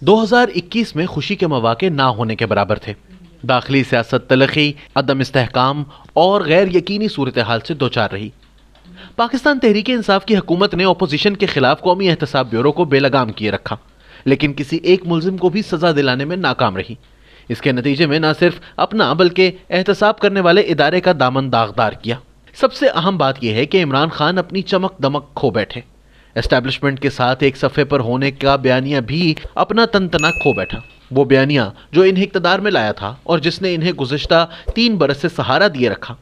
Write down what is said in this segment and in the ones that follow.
2021 में खुशी के मौके ना होने के बराबर थे। दाखिली सियासत तलखी, अदम इस्तेहकाम और गैर यकीनी सूरत हाल से दो चार रही। पाकिस्तान तहरीक इंसाफ की हुकूमत ने अपोजिशन के खिलाफ कौमी एहतसाब ब्यूरो को बेलगाम किए रखा, लेकिन किसी एक मुलजिम को भी सजा दिलाने में नाकाम रही। इसके नतीजे में न सिर्फ अपना बल्कि एहतसाब करने वाले इदारे का दामन दागदार किया। सबसे अहम बात यह है कि इमरान खान अपनी चमक दमक खो बैठे। एस्टैब्लिशमेंट के साथ एक सफ़े पर होने का बयानिया भी अपना तनतना खो बैठा। वो बयानिया जो इन्हें इक़्तिदार में लाया था और जिसने इन्हें गुज़िश्ता 3 बरस से सहारा दिए रखा।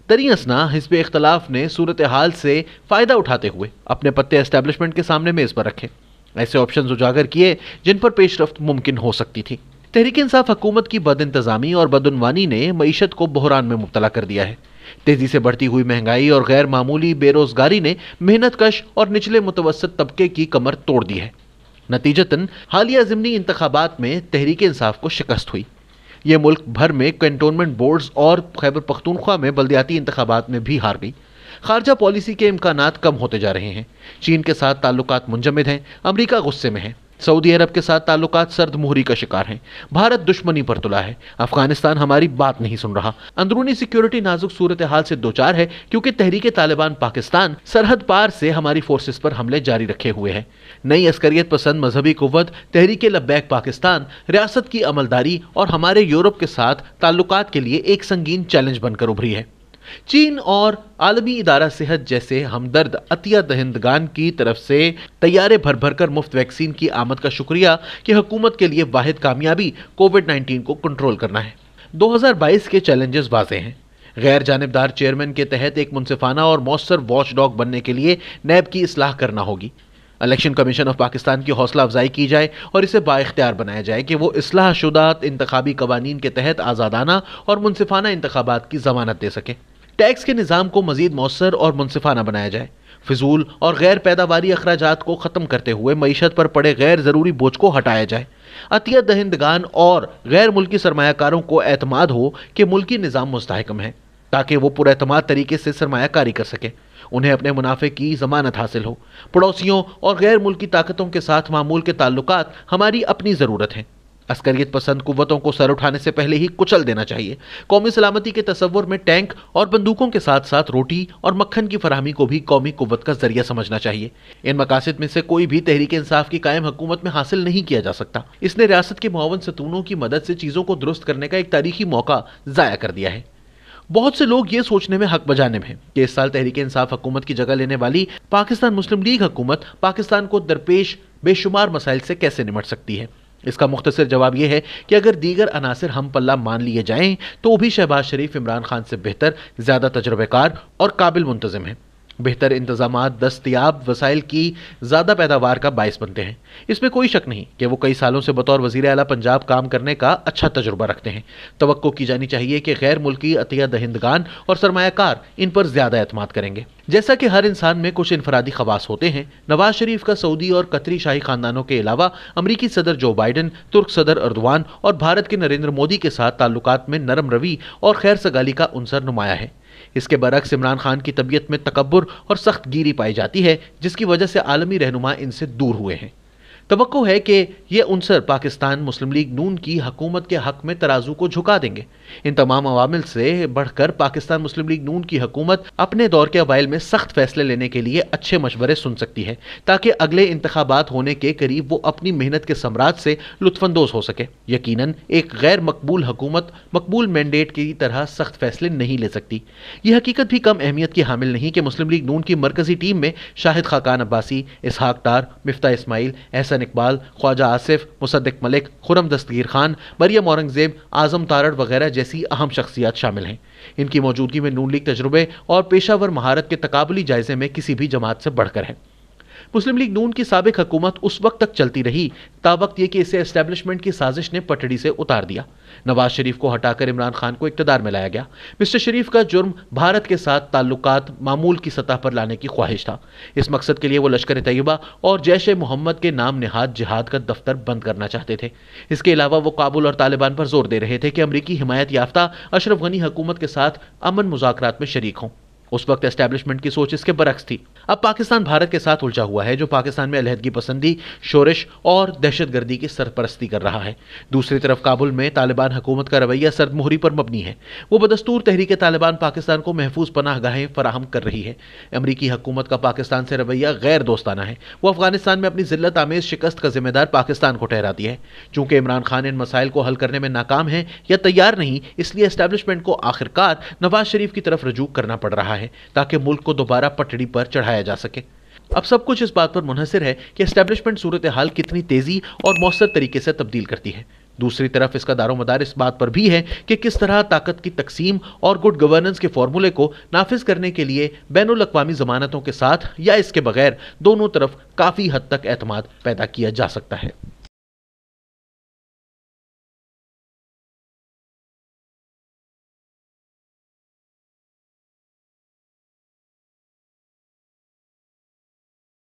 दरियासना हिज़्ब इख्तलाफ ने सूरत हाल से फ़ायदा उठाते हुए अपने पत्ते एस्टैब्लिशमेंट के सामने मेज़ पर रखे, ऐसे ऑप्शन उजागर किए जिन पर पेशरफ्त मुमकिन हो सकती थी। तहरीक इंसाफ हुकूमत की बदइंतज़ामी और बदउनवानी ने मईशत को बहरान में मुब्तला कर दिया है। तेजी से बढ़ती हुई महंगाई और गैर मामूली बेरोजगारी ने मेहनत कश और निचले मुतवसत तबके की कमर तोड़ दी है। नतीजतन हालिया ज़िमनी इंतखाबात में तहरीक इंसाफ को शिकस्त हुई। ये मुल्क भर में कैंटोनमेंट बोर्ड्स और खैबर पख्तूनख्वा में बल्दियाती इंतखाबात में भी हार गई। खारजा पॉलिसी के इम्कानात कम होते जा रहे हैं। चीन के साथ ताल्लुकात मुंजमद हैं, अमरीका गुस्से में है, सऊदी अरब के साथ ताल्लुकात सर्द मुहरी का शिकार हैं, भारत दुश्मनी पर तुला है, अफगानिस्तान हमारी बात नहीं सुन रहा। अंदरूनी सिक्योरिटी नाजुक सूरत हाल से दो चार है क्योंकि तहरीक तालिबान पाकिस्तान सरहद पार से हमारी फोर्सेस पर हमले जारी रखे हुए है। नई अस्करियत पसंद मजहबी कुव्वत तहरीक लब्बैक पाकिस्तान रियासत की अमलदारी और हमारे यूरोप के साथ ताल्लुकात के लिए एक संगीन चैलेंज बनकर उभरी है। चीन और आलमी इदारा सेहत जैसे हमदर्द अतिया दहिंदगान की तरफ से तैयारे भर भर कर मुफ्त वैक्सीन की आमद का शुक्रिया कि हुकूमत के लिए वाहिद कामयाबी कोविड-19 को कंट्रोल करना है। 2022 के चैलेंजेस वाज़े हैं। गैर जानिबदार चेयरमैन के तहत एक मुनसिफाना और मौसर वॉच डॉग बनने के लिए नैब की इस्लाह करना होगी। इलेक्शन कमीशन ऑफ पाकिस्तान की हौसला अफजाई की जाए और इसे बाइख्तियार बनाया जाए कि वो इस्लाह शुदा इंतखाबी कवानीन के तहत आज़ादाना और मुनसिफाना इंतखाबात की जमानत दे सके। टैक्स के निज़ाम को मजीद मौसर और मुनसिफाना बनाया जाए। फिजूल और गैर पैदावारी अखराजात को ख़त्म करते हुए मईशत पर पड़े गैर ज़रूरी बोझ को हटाया जाए। अतिया दहिंदगान और गैर मुल्की सरमायाकारों को एतमाद हो कि मुल्की निज़ाम मुस्तहकम है ताकि वो पुरएतमाद तरीके से सरमायाकारी कर सके, उन्हें अपने मुनाफे की जमानत हासिल हो। पड़ोसियों और गैर मुल्की ताकतों के साथ मामूल के ताल्लुकात हमारी अपनी ज़रूरत है। अस्करियत पसंद कुव्वतों को सर उठाने से पहले ही कुचल देना चाहिए। कौमी सलामती के तस्वुर में टैंक और बंदूकों के साथ साथ रोटी और मक्खन की फराहमी को भी कौमी कुव्वत का जरिया समझना चाहिए। इन मकासद में से कोई भी तहरीक इंसाफ की कायम हुकूमत में हासिल नहीं किया जा सकता। इसने रियासत के मुआवन सतूनों की मदद से चीज़ों को दुरुस्त करने का एक तारीखी मौका ज़ाया कर दिया है। बहुत से लोग ये सोचने में हक बजानिब हैं कि इस साल तहरीक इंसाफ हुकूमत की जगह लेने वाली पाकिस्तान मुस्लिम लीग हुकूमत पाकिस्तान को दरपेश बेशुमार मसाइल से कैसे निमट सकती है। इसका मुख्तसर जवाब यह है कि अगर दीगर अनासिर हम पल्ला मान लिए जाएं तो भी शहबाज शरीफ इमरान खान से बेहतर, ज़्यादा तजुर्बेकार और काबिल मुंतज़िम है। बेहतर इंतजामात दस्तयाब वसाइल की ज़्यादा पैदावार का बायस बनते हैं। इसमें कोई शक नहीं कि वो कई सालों से बतौर वज़ीर आला पंजाब काम करने का अच्छा तजुर्बा रखते हैं। तवक्को की जानी चाहिए कि गैर मुल्की अतिया दहिंदगान और सरमायाकार इन पर ज़्यादा एतमाद करेंगे। जैसा कि हर इंसान में कुछ इनफरादी खवास होते हैं, नवाज शरीफ का सऊदी और कतरी शाही खानदानों के अलावा अमरीकी सदर जो बाइडन, तुर्क सदर अर्दवान और भारत के नरेंद्र मोदी के साथ ताल्लुकात में नरम रवी और खैर सगाली का उनसर नुमाया है। इसके बरक्स इमरान खान की तबीयत में तकब्बुर और सख्त गिरी पाई जाती है, जिसकी वजह से आलमी रहनुमा इनसे दूर हुए हैं। तवक्को है कि ये उनसर पाकिस्तान मुस्लिम लीग नून की हुकूमत के हक में तराजू को झुका देंगे। इन तमाम अवामिल से बढ़कर पाकिस्तान मुस्लिम लीग नून की हुकूमत अपने दौर के अवाइल में सख्त फैसले लेने के लिए अच्छे मशवरे सुन सकती है ताकि अगले इंतखाबात होने के करीब वो अपनी मेहनत के सम्राट से लुत्फानंदोज हो सके। यकीनन एक गैर मकबूल हुकूमत मकबूल मैंडेट की तरह सख्त फैसले नहीं ले सकती। यह हकीकत भी कम अहमियत की हामिल नहीं कि मुस्लिम लीग नून की मरकजी टीम में शाहिद खाकान अब्बासी, इसहाक डार, मिफ्ता इस्माइल, एहसन इकबाल, ख्वाजा आसिफ, मुसद्दिक मलिक, खुरम दस्तगीर खान, मरियम औरंगजेब, आजम तारड़ वगैरह जैसी अहम शख्सियात शामिल हैं। इनकी मौजूदगी में नून लीग तजुर्बे और पेशावर महारत के तकाबुली जायजे में किसी भी जमात से बढ़कर है। मुस्लिम लीग नून की साबिक हुकूमत उस वक्त तक चलती रही तावक्त ये कि इसे एस्टेब्लिशमेंट की साजिश ने पटड़ी से उतार दिया। नवाज शरीफ को हटाकर इमरान खान को इक़्तिदार में लाया गया। मिस्टर शरीफ का जुर्म भारत के साथ ताल्लुकात मामूल की सतह पर लाने की ख्वाहिश था। इस मकसद के लिए वो लश्कर तैयबा और जैश ए मोहम्मद के नाम निहाद जिहाद का दफ्तर बंद करना चाहते थे। इसके अलावा वो काबुल और तालिबान पर जोर दे रहे थे कि अमरीकी हिमायत याफ्ता अशरफ गनी हुकूमत के साथ अमन मुज़ाकरात में शरीक हों। उस वक्त एस्टैब्लिशमेंट की सोच इसके बरक्स थी। अब पाकिस्तान भारत के साथ उलझा हुआ है, जो पाकिस्तान में अलहदगी पसंदी, शोरिश और दहशतगर्दी की सरपरस्ती कर रहा है। दूसरी तरफ काबुल में तालिबान हुकूमत का रवैया सर्दमोहरी पर मबनी है। वो बदस्तूर तहरीक तालिबान पाकिस्तान को महफूज पनाहगाहें फराहम कर रही है। अमरीकी हुकूमत का पाकिस्तान से रवैया गैर दोस्ताना है। वो अफगानिस्तान में अपनी जिल्लत आमेज शिकस्त का जिम्मेदार पाकिस्तान को ठहराती है। चूंकि इमरान खान इन मसाइल को हल करने में नाकाम है या तैयार नहीं, इसलिए एस्टैब्लिशमेंट को आखिरकार नवाज शरीफ की तरफ रजू करना पड़ रहा है ताकि मुल्क को दोबारा पटड़ी पर चढ़ाया जा सके। अब सब कुछ इस बात पर मुनहसर है कि एस्टैब्लिशमेंट सूरत हाल कितनी तेजी और मौसर तरीके से तब्दील करती है। दूसरी तरफ इसका दारोमदार इस बात पर भी है कि किस तरह ताकत की तकसीम और गुड गवर्नेंस के फॉर्मूले को नाफिज करने के लिए बैनुल अक़वामी ज़मानतों के साथ या इसके बगैर दोनों तरफ काफ़ी हद तक एतमाद पैदा किया जा सकता है।